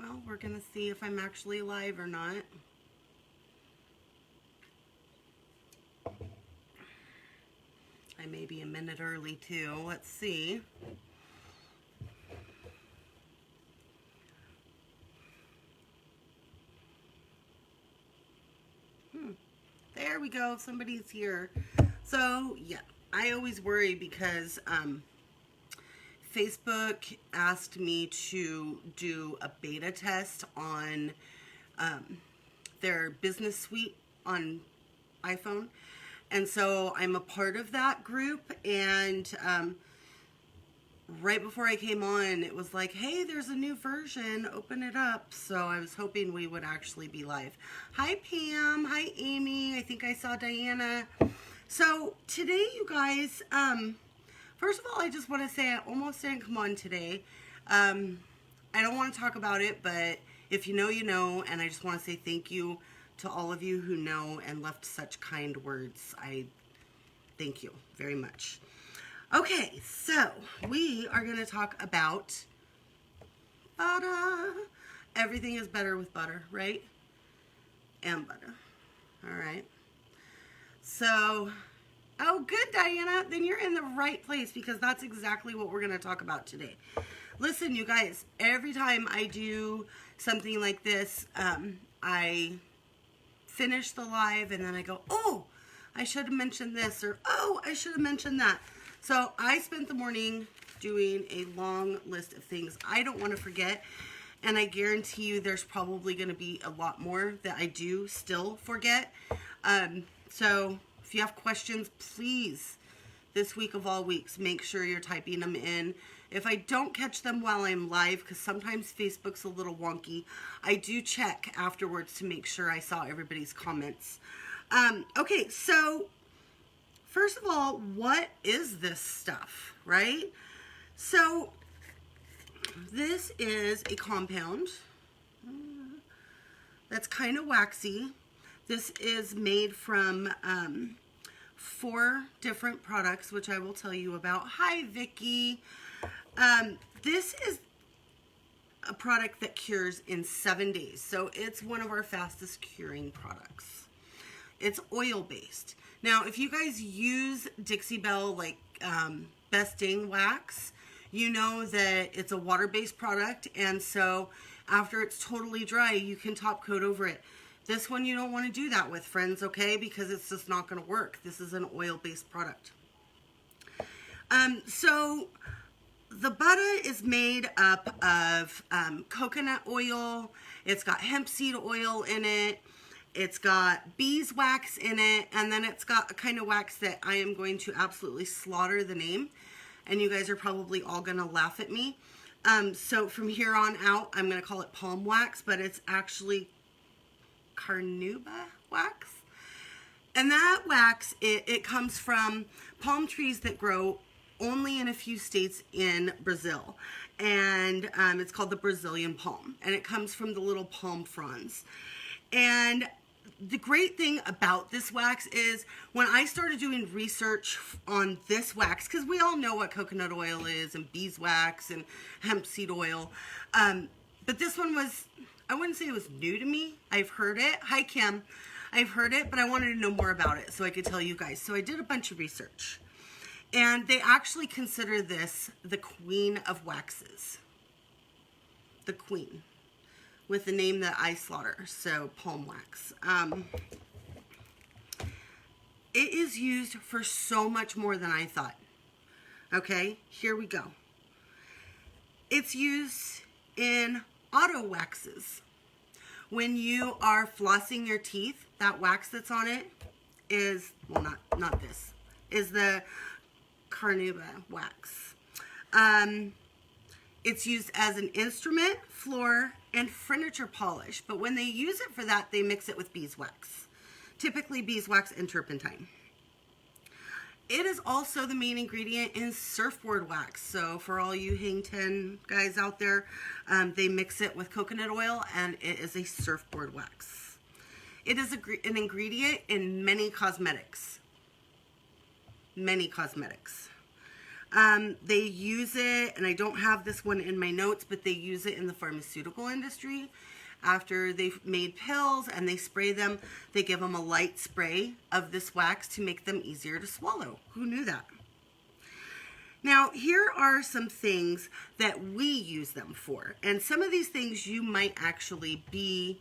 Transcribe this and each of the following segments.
Well, we're going to see if I'm actually live or not. I may be a minute early too. Let's see. There we go. Somebody's here. So, yeah, I always worry because Facebook asked me to do a beta test on their business suite on iPhone. And so I'm a part of that group, and right before I came on, it was like, hey, there's a new version, open it up. So I was hoping we would actually be live. Hi, Pam. Hi, Amy. I think I saw Diana. So today, you guys, first of all, I just want to say I almost didn't come on today. I don't want to talk about it, but if you know, you know, and I just want to say thank you to all of you who know and left such kind words. I thank you very much. Okay, so we are going to talk about butter. Everything is better with butter, right? And butter. All right. So, oh, good, Diana. Then you're in the right place because that's exactly what we're going to talk about today. Listen, you guys, every time I do something like this, I finish the live and then I go, oh, I should have mentioned this, or oh, I should have mentioned that. So I spent the morning doing a long list of things I don't want to forget, and I guarantee you there's probably going to be a lot more that I do still forget. So if you have questions, please, this week of all weeks, make sure you're typing them in. If I don't catch them while I'm live, because sometimes Facebook's a little wonky, I do check afterwards to make sure I saw everybody's comments. Okay, so first of all, what is this stuff, right? So this is a compound that's kind of waxy. This is made from 4 different products, which I will tell you about. Hi, Vicky. This is a product that cures in 7 days. So it's one of our fastest curing products. It's oil-based. Now, if you guys use Dixie Belle, like Best Dang Wax, you know that it's a water-based product. And so after it's totally dry, you can top coat over it. This one you don't want to do that with, friends, okay? Because it's just not going to work. This is an oil-based product. So the Butta is made up of coconut oil. It's got hemp seed oil in it. It's got beeswax in it. And then it's got a kind of wax that I am going to absolutely slaughter the name. And you guys are probably all going to laugh at me. So from here on out, I'm going to call it palm wax. But it's actually carnauba wax. And that wax, it comes from palm trees that grow only in a few states in Brazil. And it's called the Brazilian palm. And it comes from the little palm fronds. And the great thing about this wax is when I started doing research on this wax, because we all know what coconut oil is and beeswax and hemp seed oil. But this one was, I wouldn't say it was new to me. I've heard it. Hi, Kim. I've heard it, but I wanted to know more about it so I could tell you guys. So I did a bunch of research. And they actually consider this the queen of waxes. The queen. With the name that I slaughter. So, palm wax. It is used for so much more than I thought. Okay, here we go. It's used in auto waxes. When you are flossing your teeth, that wax that's on it is, well, not this, is the carnauba wax. It's used as an instrument, floor, and furniture polish. But when they use it for that, they mix it with beeswax. Typically beeswax and turpentine. It is also the main ingredient in surfboard wax. So for all you hang 10 guys out there, they mix it with coconut oil and it is a surfboard wax. It is an ingredient in many cosmetics. Many cosmetics. They use it, and I don't have this one in my notes, but they use it in the pharmaceutical industry. After they've made pills and they spray them, they give them a light spray of this wax to make them easier to swallow. Who knew that? Now, here are some things that we use them for. And some of these things you might actually be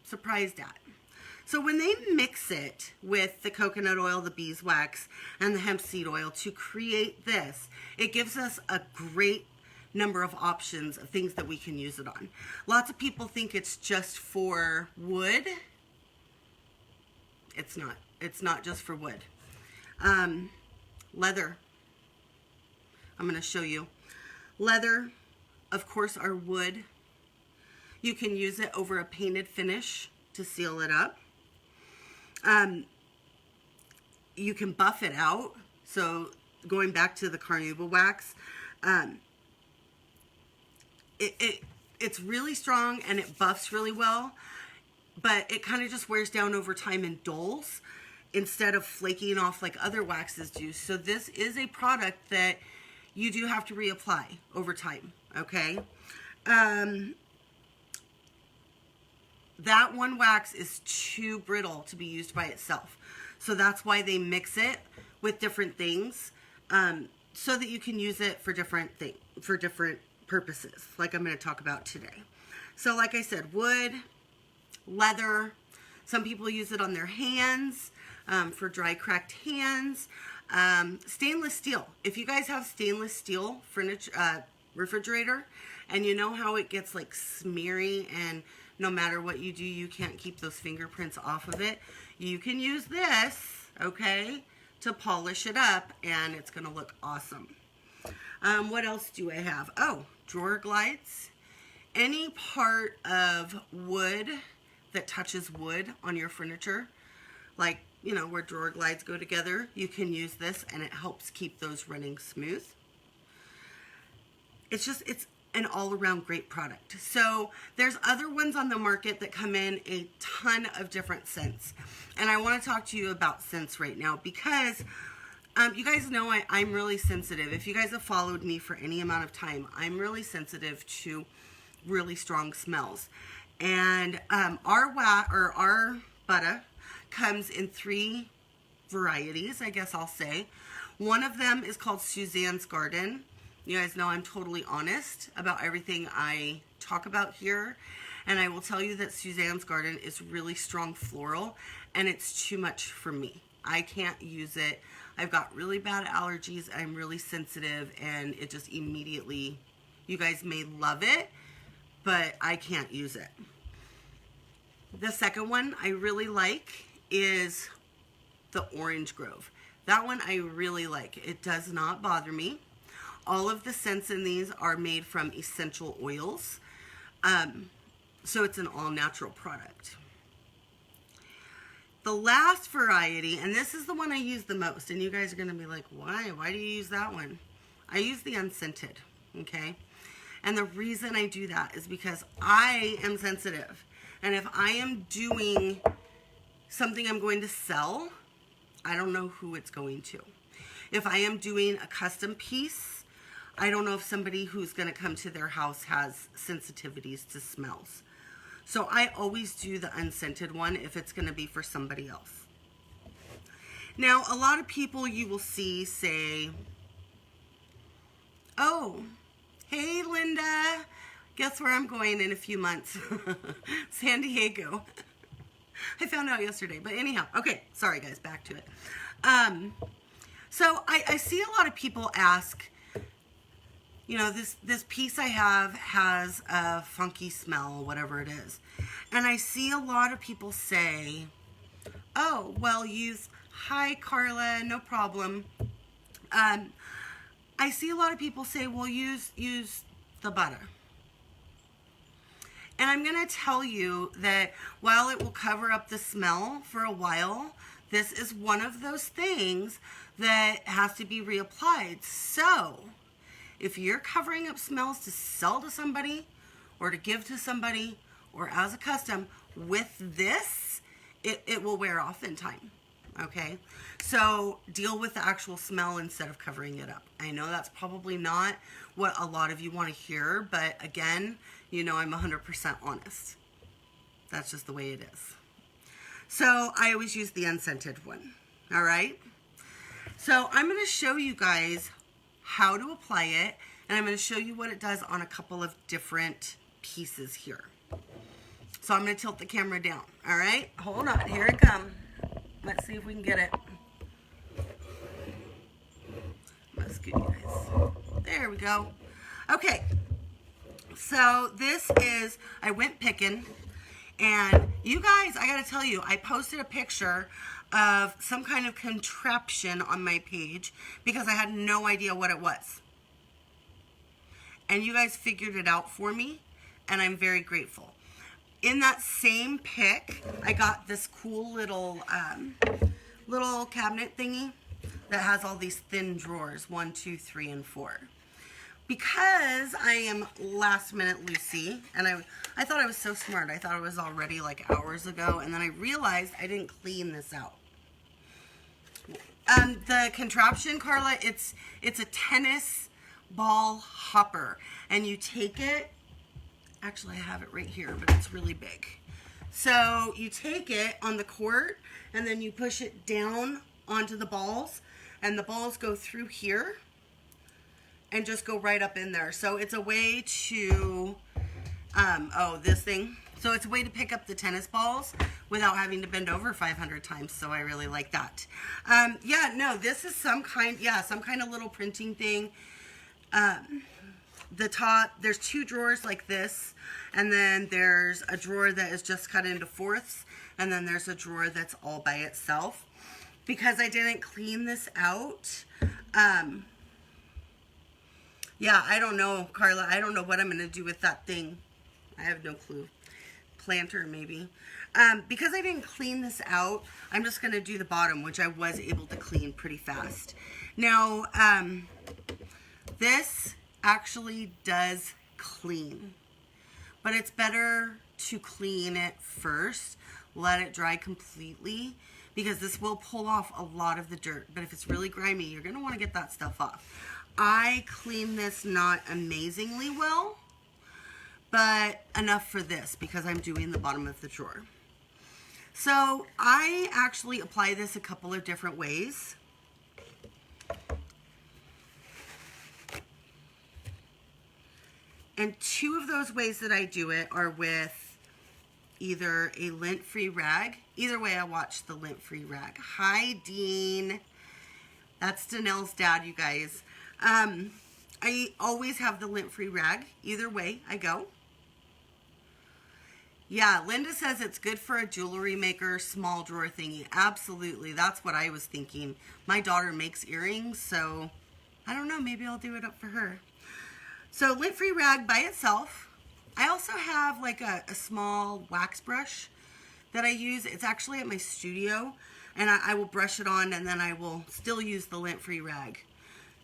surprised at. So when they mix it with the coconut oil, the beeswax, and the hemp seed oil to create this, it gives us a great number of options of things that we can use it on. Lots of people think it's just for wood. It's not. It's not just for wood. Leather. I'm going to show you. Leather, of course, are wood. You can use it over a painted finish to seal it up. You can buff it out. So going back to the carnauba wax, it's really strong and it buffs really well, but it kind of just wears down over time and dulls instead of flaking off like other waxes do. So this is a product that you do have to reapply over time, okay? That one wax is too brittle to be used by itself. So that's why they mix it with different things, so that you can use it for different purposes, like I'm going to talk about today. So like I said, wood, leather, some people use it on their hands, for dry cracked hands, stainless steel. If you guys have stainless steel furniture, refrigerator, and you know how it gets like smeary and no matter what you do, you can't keep those fingerprints off of it, you can use this, okay, to polish it up, and it's going to look awesome. What else do I have? Oh, drawer glides. Any part of wood that touches wood on your furniture, like, you know, where drawer glides go together, you can use this and it helps keep those running smooth. It's an all-around great product. So there's other ones on the market that come in a ton of different scents. And I want to talk to you about scents right now because you guys know I'm really sensitive. If you guys have followed me for any amount of time, I'm really sensitive to really strong smells. And our Butta comes in 3 varieties, I guess I'll say. One of them is called Suzanne's Garden. You guys know I'm totally honest about everything I talk about here. And I will tell you that Suzanne's Garden is really strong floral, and it's too much for me. I can't use it. I've got really bad allergies. I'm really sensitive, and it just immediately, you guys may love it, but I can't use it. The second one I really like is the Orange Grove. That one I really like. It does not bother me. All of the scents in these are made from essential oils. So it's an all-natural product. The last variety, and this is the one I use the most, and you guys are going to be like, why? Why do you use that one? I use the unscented, okay? And the reason I do that is because I am sensitive. And if I am doing something I'm going to sell, I don't know who it's going to. If I am doing a custom piece, I don't know if somebody who's going to come to their house has sensitivities to smells. So I always do the unscented one if it's going to be for somebody else. Now, a lot of people you will see say, oh, hey, Linda, guess where I'm going in a few months? San Diego. I found out yesterday, but anyhow, okay, sorry guys, back to it. So I see a lot of people ask, you know, this piece I have has a funky smell, whatever it is. And I see a lot of people say, oh, well, hi, Carla, no problem. I see a lot of people say, well, use the Butta. And I'm going to tell you that while it will cover up the smell for a while, this is one of those things that has to be reapplied. So if you're covering up smells to sell to somebody or to give to somebody or as a custom with this, it will wear off in time. okay? So deal with the actual smell instead of covering it up. I know that's probably not what a lot of you want to hear, but again, you know I'm 100% honest. That's just the way it is. So I always use the unscented one, all right? So I'm going to show you guys how to apply it, and I'm going to show you what it does on a couple of different pieces here. So I'm going to tilt the camera down, all right? Hold on, here it comes. Let's see if we can get it. Let's get you guys. There we go. Okay, so this is, I went picking, and you guys, I gotta tell you, I posted a picture of some kind of contraption on my page because I had no idea what it was. And you guys figured it out for me, and I'm very grateful. In that same pick, I got this cool little little cabinet thingy that has all these thin drawers, 1, 2, 3, and 4. Because I am last minute Lucy, and I thought I was so smart. I thought it was already like hours ago, and then I realized I didn't clean this out. The contraption, Carla, it's a tennis ball hopper, and you take it. Actually, I have it right here, but it's really big. So you take it on the court, and then you push it down onto the balls, and the balls go through here and just go right up in there. So it's a way to, this thing. So it's a way to pick up the tennis balls without having to bend over 500 times. So I really like that. Yeah, no, this is some kind of little printing thing. The top, there's 2 drawers like this, and then there's a drawer that is just cut into fourths, and then there's a drawer that's all by itself. Because I didn't clean this out, yeah, I don't know, Carla, I don't know what I'm going to do with that thing. I have no clue. Planter, maybe. Because I didn't clean this out, I'm just going to do the bottom, which I was able to clean pretty fast. Now, this actually does clean, but it's better to clean it first, let it dry completely, because this will pull off a lot of the dirt. But if it's really grimy, you're going to want to get that stuff off. I clean this not amazingly well, but enough for this because I'm doing the bottom of the drawer. So I actually apply this a couple of different ways. And 2 of those ways that I do it are with either a lint-free rag. Either way, I watch the lint-free rag. Hi, Dean. That's Danelle's dad, you guys. I always have the lint-free rag. Either way, I go. Yeah, Linda says it's good for a jewelry maker, small drawer thingy. Absolutely, that's what I was thinking. My daughter makes earrings, so I don't know, maybe I'll do it up for her. So lint-free rag by itself. I also have like a small wax brush that I use. It's actually at my studio, and I will brush it on, and then I will still use the lint-free rag.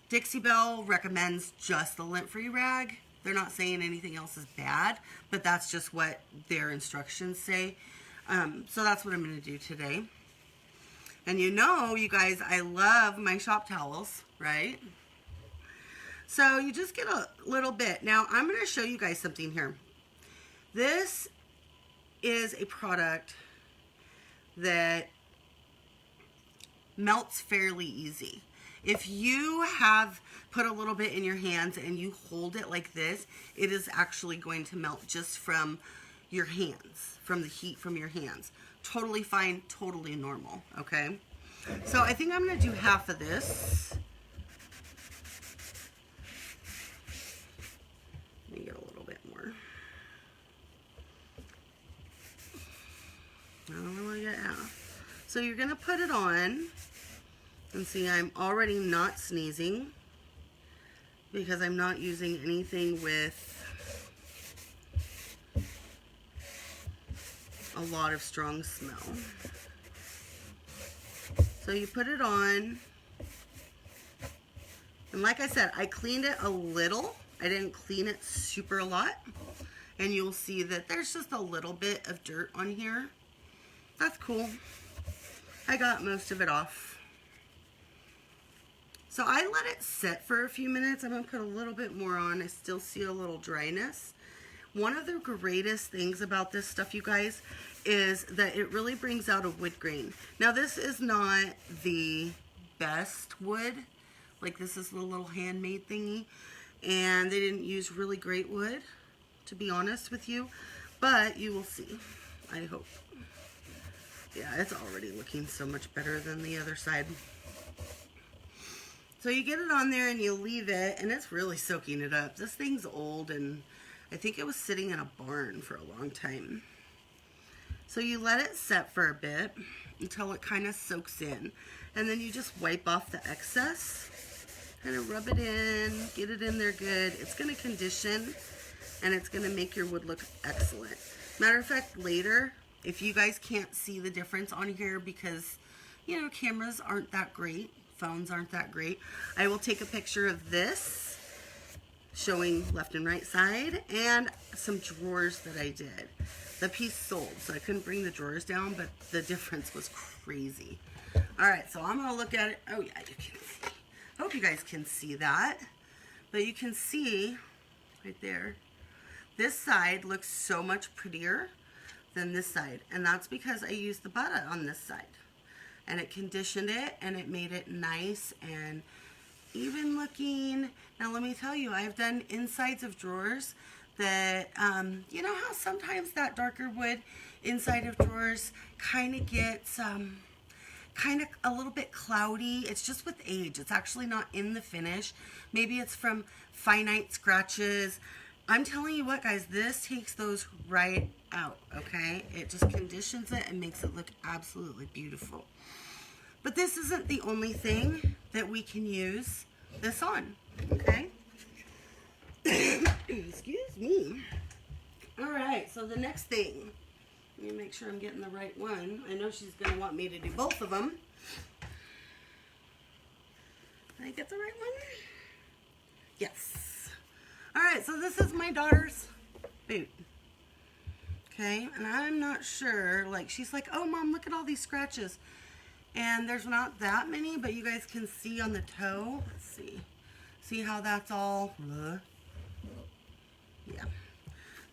Dixie Belle recommends just the lint-free rag. They're not saying anything else is bad, but that's just what their instructions say. So that's what I'm going to do today. And you know, you guys, I love my shop towels, right? So you just get a little bit. Now, I'm going to show you guys something here. This is a product that melts fairly easy. If you have put a little bit in your hands and you hold it like this, it is actually going to melt just from your hands, from the heat from your hands. Totally fine, totally normal, okay? So I think I'm going to do half of this. Let me get a little bit more. I don't really get half. So you're going to put it on. And see, I'm already not sneezing because I'm not using anything with a lot of strong smell. So you put it on. And like I said, I cleaned it a little. I didn't clean it super a lot. And you'll see that there's just a little bit of dirt on here. That's cool. I got most of it off. So I let it sit for a few minutes. I'm going to put a little bit more on. I still see a little dryness. One of the greatest things about this stuff, you guys, is that it really brings out a wood grain. Now, this is not the best wood. Like, this is the little handmade thingy. And they didn't use really great wood, to be honest with you. But you will see, I hope. Yeah, it's already looking so much better than the other side. So you get it on there and you leave it, and it's really soaking it up. This thing's old, and I think it was sitting in a barn for a long time. So you let it set for a bit until it kind of soaks in. And then you just wipe off the excess. Kind of rub it in, get it in there good. It's going to condition, and it's going to make your wood look excellent. Matter of fact, later, if you guys can't see the difference on here because, you know, cameras aren't that great, phones aren't that great, I will take a picture of this showing left and right side and some drawers that I did. The piece sold, so I couldn't bring the drawers down, but the difference was crazy. All right, so I'm gonna look at it. Oh yeah, you can see. I hope you guys can see that, but you can see right there, this side looks so much prettier than this side, and that's because I used the Butta on this side. And it conditioned it, and it made it nice and even looking. Now let me tell you, I've done insides of drawers that, you know how sometimes that darker wood inside of drawers kind of gets kind of a little bit cloudy. It's just with age. It's actually not in the finish. Maybe it's from finite scratches. I'm telling you what, guys, this takes those right out, okay? It just conditions it and makes it look absolutely beautiful. But this isn't the only thing that we can use this on, okay? Excuse me. All right, so the next thing, let me make sure I'm getting the right one. I know she's going to want me to do both of them. Did I get the right one? Yes. All right, so this is my daughter's boot. Okay, and I'm not sure, like, she's like, oh, Mom, look at all these scratches. And there's not that many, but you guys can see on the toe. Let's see. See how that's all, yeah.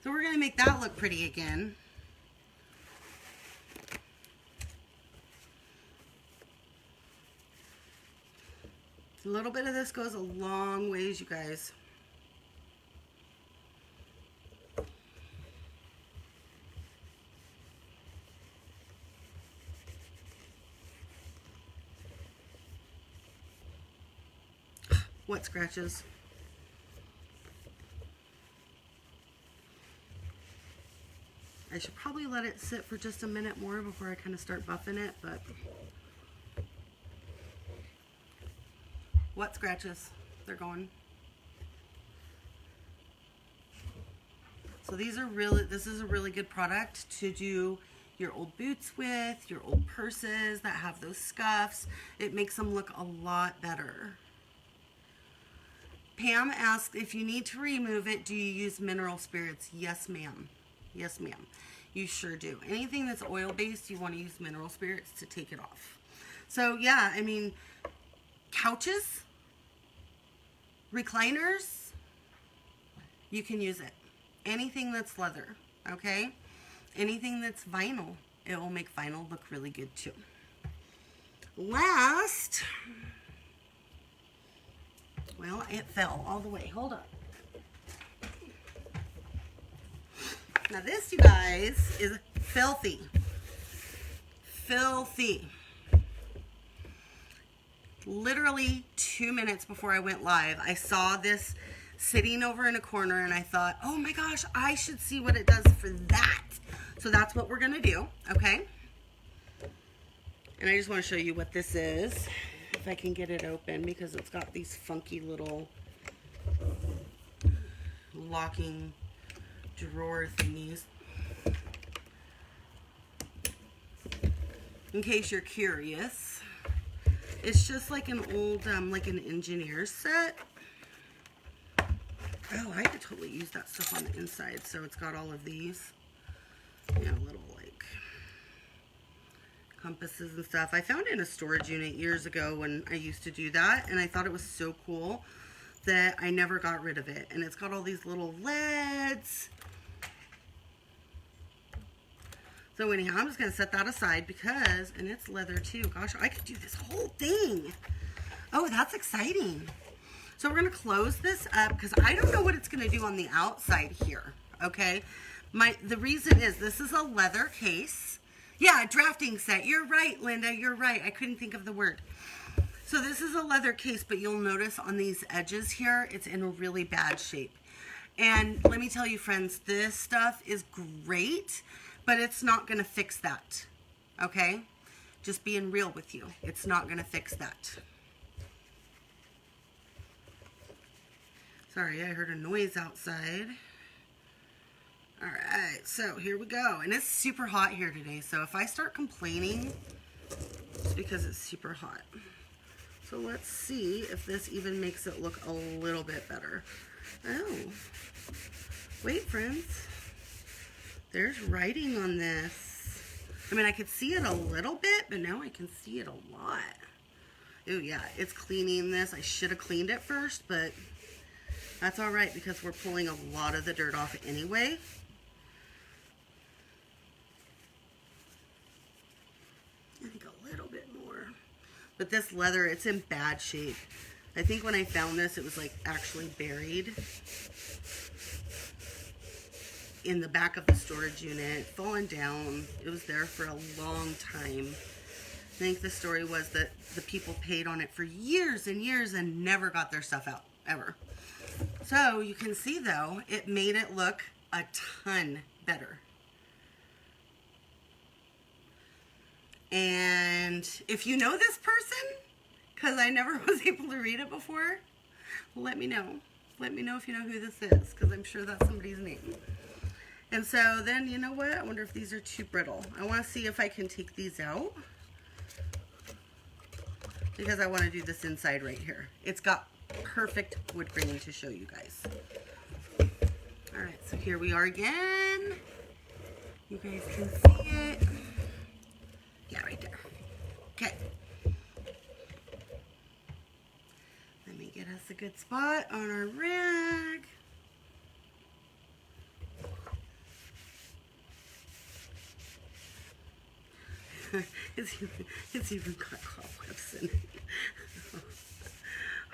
So we're going to make that look pretty again. A little bit of this goes a long ways, you guys. What scratches? I should probably let it sit for just a minute more before I kind of start buffing it, but what scratches? They're going. So these are really, this is a really good product to do your old boots with, your old purses that have those scuffs. It makes them look a lot better. Pam asked if you need to remove it, do you use mineral spirits? Yes, ma'am. Yes, ma'am. You sure do. Anything that's oil-based, you want to use mineral spirits to take it off. So, yeah, I mean, couches, recliners, you can use it. Anything that's leather, okay? Anything that's vinyl, it will make vinyl look really good, too. Last... Well, it fell all the way. Hold on. Now this, you guys, is filthy. Filthy. Literally 2 minutes before I went live, I saw this sitting over in a corner and I thought, oh my gosh, I should see what it does for that. So that's what we're going to do, okay? And I just want to show you what this is. If I can get it open, because it's got these funky little locking drawer thingies. In case you're curious, it's just like an old, like an engineer's set. Oh, I could totally use that stuff on the inside. So it's got all of these, you know, little like compasses and stuff. I found it in a storage unit years ago when I used to do that, and I thought it was so cool that I never got rid of it. And it's got all these little leads. So anyhow, I'm just going to set that aside because, and it's leather too. Gosh, I could do this whole thing. Oh, that's exciting. So we're going to close this up because I don't know what it's going to do on the outside here, okay? The reason is this is a leather case. Yeah, a drafting set. You're right, Linda. You're right. I couldn't think of the word. So this is a leather case, but you'll notice on these edges here, it's in a really bad shape. And let me tell you, friends, this stuff is great, but it's not going to fix that, okay? Just being real with you. It's not going to fix that. Sorry, I heard a noise outside. All right, so here we go. And it's super hot here today, so if I start complaining, it's because it's super hot. So let's see if this even makes it look a little bit better. Oh, wait, friends. There's writing on this. I mean, I could see it a little bit, but now I can see it a lot. Oh yeah, it's cleaning this. I should have cleaned it first, but that's all right because we're pulling a lot of the dirt off anyway. I think a little bit more. But this leather, it's in bad shape. I think when I found this, it was like actually buried in the back of the storage unit, fallen down. It was there for a long time. I think the story was that the people paid on it for years and years and never got their stuff out, ever. So you can see though, it made it look a ton better. And if you know this person, because I never was able to read it before, let me know. Let me know if you know who this is, because I'm sure that's somebody's name. And so then, you know what? I wonder if these are too brittle. I want to see if I can take these out, because I want to do this inside right here. It's got perfect wood grain to show you guys. All right, so here we are again. You guys can see it. Yeah, right there. Okay. Let me get us a good spot on our rag. It's even got cobwebs in it.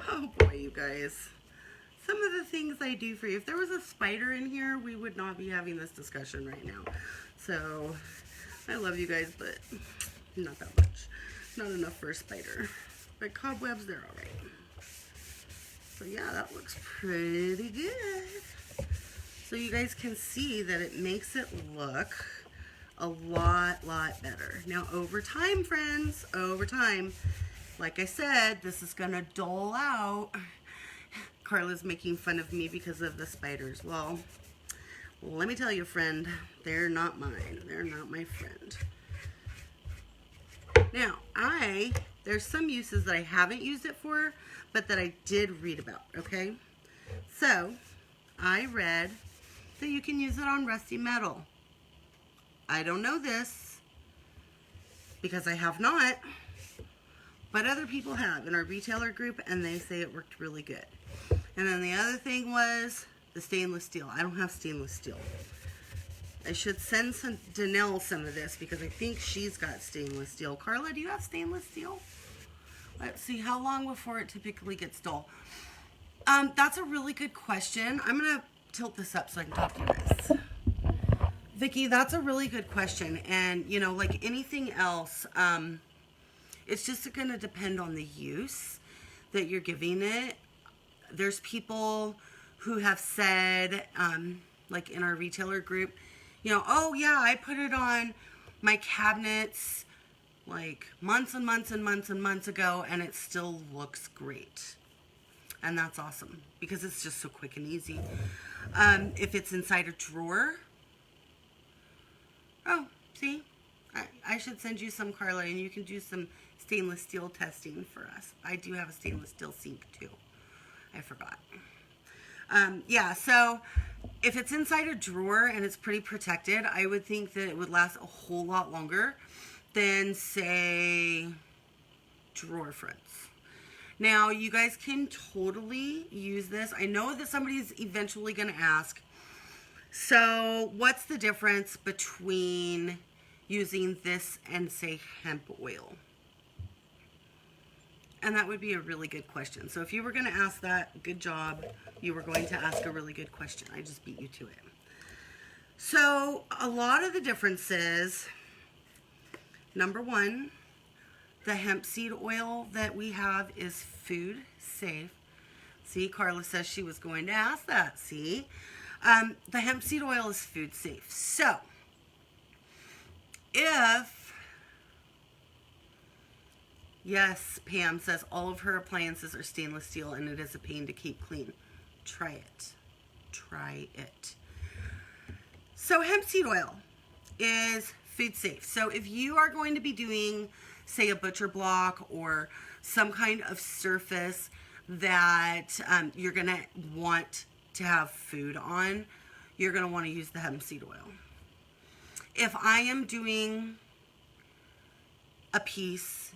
Oh boy, you guys. Some of the things I do for you. If there was a spider in here, we would not be having this discussion right now. So, I love you guys, but not that much. Not enough for a spider. But cobwebs, they're alright. So yeah, that looks pretty good. So you guys can see that it makes it look a lot better. Now over time, friends, over time, like I said, this is gonna dull out. Carla's making fun of me because of the spiders. Well, let me tell you, friend, they're not mine. They're not my friend. Now, there's some uses that I haven't used it for, but that I did read about, okay? So, I read that you can use it on rusty metal. I don't know this because I have not, but other people have in our retailer group, and they say it worked really good. And then the other thing was the stainless steel. I don't have stainless steel. I should send Danelle some of this because I think she's got stainless steel. Carla, do you have stainless steel? Let's see, how long before it typically gets dull? That's a really good question. I'm going to tilt this up so I can talk to you guys. Vicki, that's a really good question. And, you know, like anything else, it's just going to depend on the use that you're giving it. There's people who have said, like in our retailer group, you know, oh yeah, I put it on my cabinets like months and months and months and months ago, and it still looks great. And that's awesome because it's just so quick and easy. If it's inside a drawer, oh, see, I should send you some, Carla, and you can do some stainless steel testing for us. I do have a stainless steel sink too. I forgot. Yeah, so if it's inside a drawer and it's pretty protected, I would think that it would last a whole lot longer than, say, drawer fronts. Now, you guys can totally use this. I know that somebody's eventually going to ask, so what's the difference between using this and, say, hemp oil? And that would be a really good question. So if you were going to ask that, good job. You were going to ask a really good question. I just beat you to it. So a lot of the differences, number one, the hemp seed oil that we have is food safe. See, Carla says she was going to ask that. See, the hemp seed oil is food safe. So if, yes, Pam says all of her appliances are stainless steel and it is a pain to keep clean. Try it. Try it. So hemp seed oil is food safe. So if you are going to be doing, say, a butcher block or some kind of surface that you're going to want to have food on, you're going to want to use the hemp seed oil. If I am doing a piece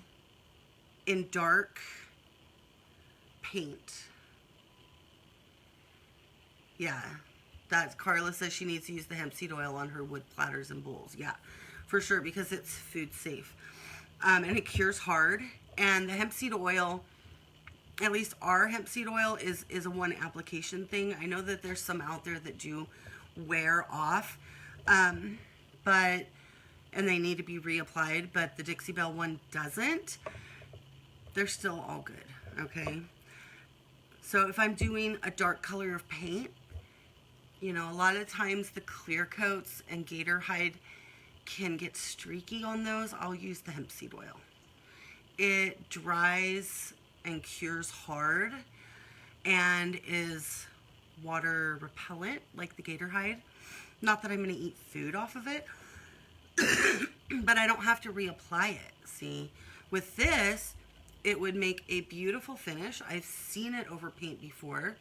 in dark paint, yeah, that Carla says she needs to use the hemp seed oil on her wood platters and bowls. Yeah, for sure, because it's food safe. And it cures hard. And the hemp seed oil, at least our hemp seed oil, is a one application thing. I know that there's some out there that do wear off, and they need to be reapplied, but the Dixie Belle one doesn't. They're still all good, okay? So if I'm doing a dark color of paint, you know, a lot of times the clear coats and gator hide can get streaky on those. I'll use the hemp seed oil. It dries and cures hard and is water repellent like the gator hide. Not that I'm going to eat food off of it, but I don't have to reapply it. See, with this, it would make a beautiful finish. I've seen it over paint before.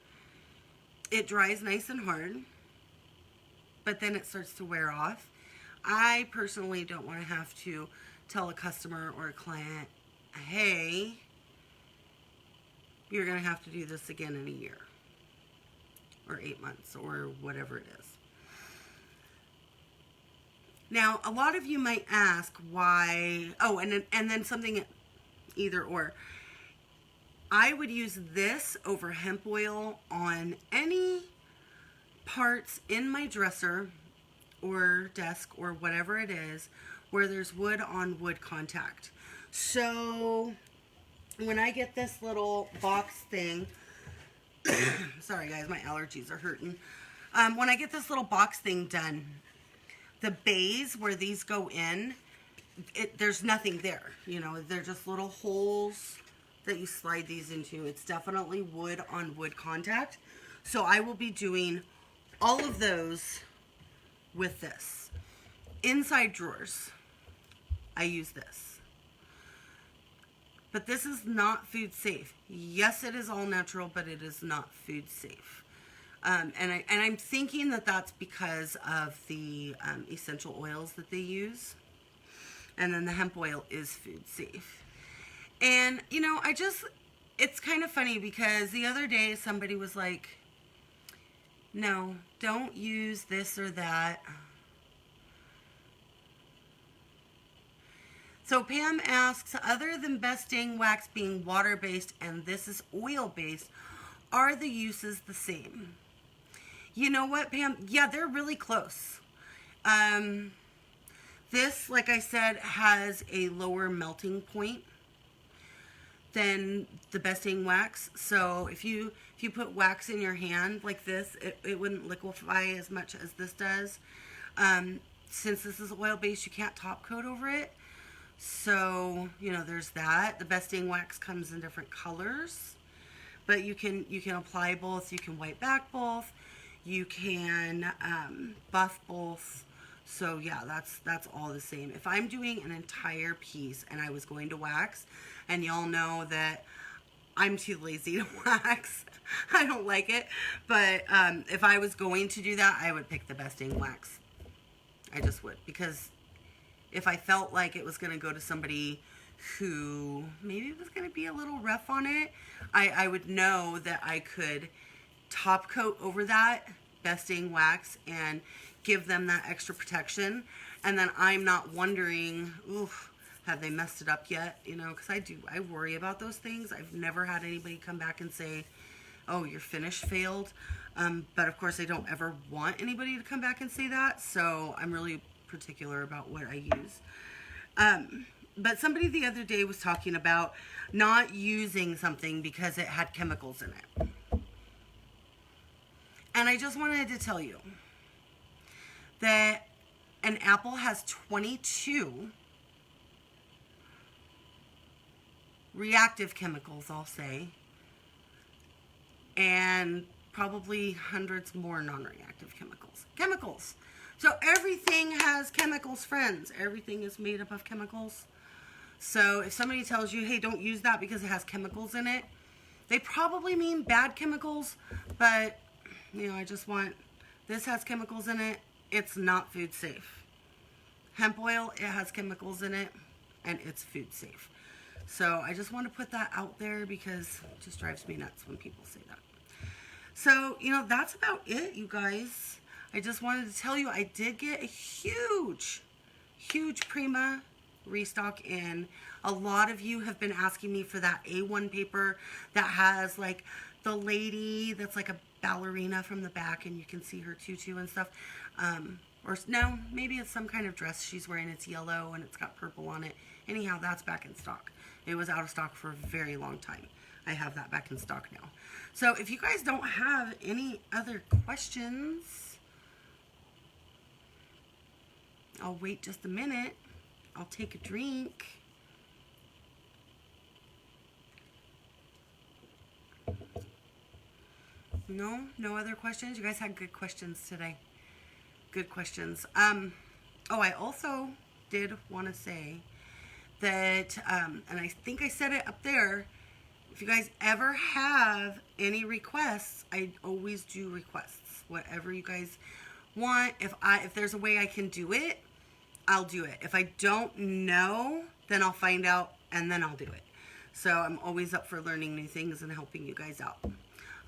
It dries nice and hard, but then it starts to wear off. I personally don't want to have to tell a customer or a client, hey, you're going to have to do this again in a year or 8 months or whatever it is. Now, a lot of you might ask why, oh, and then something either or. I would use this over hemp oil on any parts in my dresser or desk or whatever it is where there's wood on wood contact. So when I get this little box thing, sorry guys, my allergies are hurting. When I get this little box thing done, the bays where these go in, there's nothing there. You know, they're just little holes that you slide these into. It's definitely wood on wood contact. So I will be doing all of those with this. Inside drawers, I use this. But this is not food safe. Yes, it is all natural, but it is not food safe. And I'm thinking that that's because of the essential oils that they use. And then the hemp oil is food safe. And, you know, it's kind of funny because the other day somebody was like, no, don't use this or that. So Pam asks, other than best dang wax being water-based and this is oil-based, are the uses the same? You know what, Pam? Yeah, they're really close. This, like I said, has a lower melting point than the best dang wax. So if you put wax in your hand like this, it wouldn't liquefy as much as this does. Since this is oil-based, you can't top coat over it. So, you know, there's that. The best dang wax comes in different colors, but you can apply both. You can white back both. You can buff both. So yeah, that's all the same. If I'm doing an entire piece and I was going to wax, and y'all know that I'm too lazy to wax, I don't like it, but if I was going to do that, I would pick the best dang wax. I just would, because if I felt like it was going to go to somebody who maybe was going to be a little rough on it, I would know that I could top coat over that besting wax and give them that extra protection. And then I'm not wondering, oof, have they messed it up yet? You know, because I worry about those things. I've never had anybody come back and say, oh, your finish failed. But of course, I don't ever want anybody to come back and say that. So I'm really particular about what I use. But somebody the other day was talking about not using something because it had chemicals in it. And I just wanted to tell you that an apple has 22 reactive chemicals, I'll say, and probably hundreds more non-reactive chemicals. Chemicals. So everything has chemicals, friends. Everything is made up of chemicals. So if somebody tells you, hey, don't use that because it has chemicals in it, they probably mean bad chemicals, but, you know, I just want, this has chemicals in it. It's not food safe. Hemp oil, it has chemicals in it, and it's food safe. So I just want to put that out there because it just drives me nuts when people say that. So, you know, that's about it, you guys. I just wanted to tell you I did get a huge Prima restock in. A lot of you have been asking me for that A1 paper that has like the lady that's like a ballerina from the back and you can see her tutu and stuff. Or no, maybe it's some kind of dress she's wearing. It's yellow and it's got purple on it. Anyhow, that's back in stock. It was out of stock for a very long time. I have that back in stock now. So if you guys don't have any other questions, I'll wait just a minute. I'll take a drink. No other questions? You guys had good questions today. Good questions. Oh, I also did want to say that, and I think I said it up there, if you guys ever have any requests, I always do requests. Whatever you guys want, if there's a way I can do it, I'll do it. If I don't know, then I'll find out and then I'll do it. So I'm always up for learning new things and helping you guys out.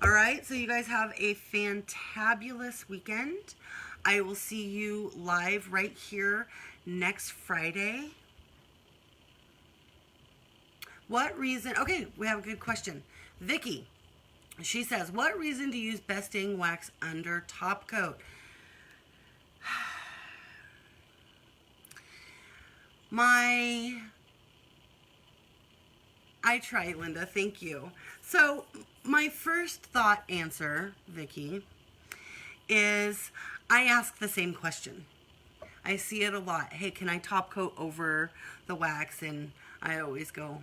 All right, so you guys have a fantabulous weekend. I will see you live right here next Friday. What reason? Okay, we have a good question. Vicky, she says, what reason do you use besting wax under top coat? I try, Linda. Thank you. So my first thought answer, Vicky, is I ask the same question. I see it a lot. Hey, can I top coat over the wax? And I always go,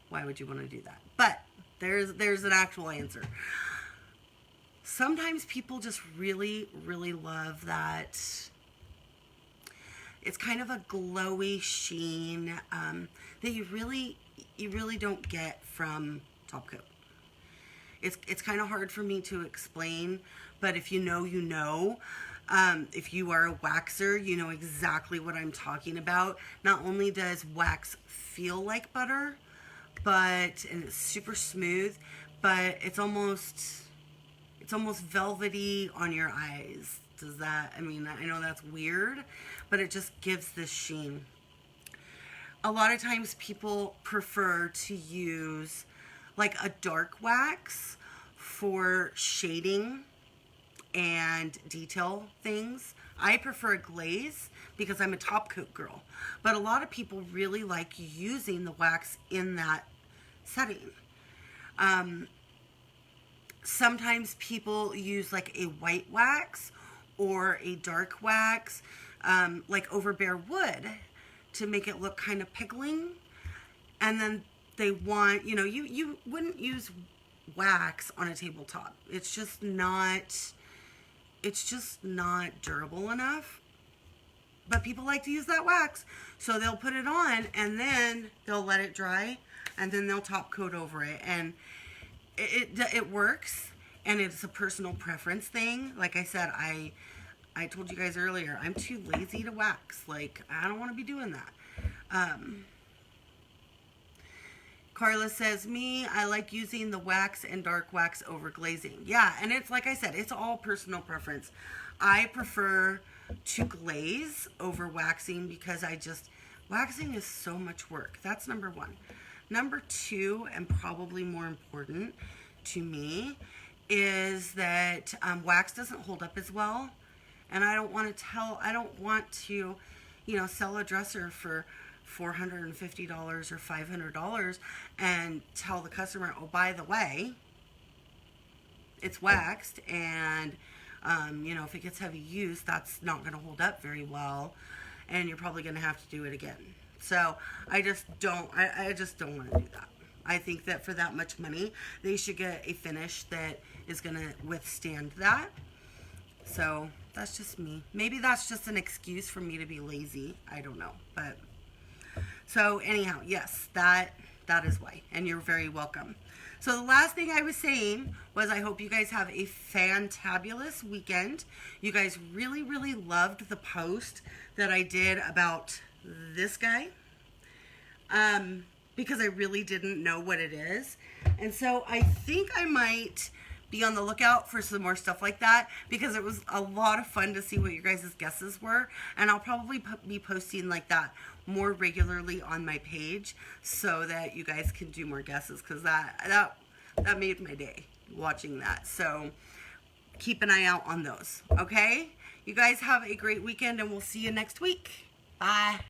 why would you want to do that? But there's an actual answer. Sometimes people just really, really love that. It's kind of a glowy sheen that you really don't get from top coat. It's kind of hard for me to explain, but if you know, you know. If you are a waxer, you know exactly what I'm talking about. Not only does wax feel like butter, and it's super smooth, but it's almost velvety on your eyes. Does that, I mean, I know that's weird, but it just gives this sheen. A lot of times people prefer to use like a dark wax for shading and detail things. I prefer a glaze because I'm a top coat girl, but a lot of people really like using the wax in that setting. Sometimes people use like a white wax or a dark wax, like over bare wood, to make it look kind of pickling. And then they want, you know, you wouldn't use wax on a tabletop. It's just not durable enough. But people like to use that wax, so they'll put it on and then they'll let it dry and then they'll top coat over it. And it works, and it's a personal preference thing. Like I said, I told you guys earlier, I'm too lazy to wax. Like, I don't want to be doing that. Carla says, me, I like using the wax and dark wax over glazing. Yeah, and it's like I said, it's all personal preference. I prefer to glaze over waxing because waxing is so much work. That's number one. Number two, and probably more important to me, is that wax doesn't hold up as well. And I don't want to, sell a dresser for $450 or $500 and tell the customer, oh, by the way, it's waxed, and if it gets heavy use, that's not going to hold up very well, and you're probably going to have to do it again. So I just don't want to do that. I think that for that much money, they should get a finish that is going to withstand that. So that's just me. Maybe that's just an excuse for me to be lazy. I don't know. But so anyhow, yes, that is why. And you're very welcome. So the last thing I was saying was I hope you guys have a fantabulous weekend. You guys really, really loved the post that I did about this guy. Because I really didn't know what it is. And so I think I might be on the lookout for some more stuff like that, because it was a lot of fun to see what your guys' guesses were. And I'll probably be posting like that more regularly on my page so that you guys can do more guesses, because that made my day watching that. So keep an eye out on those. Okay? You guys have a great weekend, and we'll see you next week. Bye.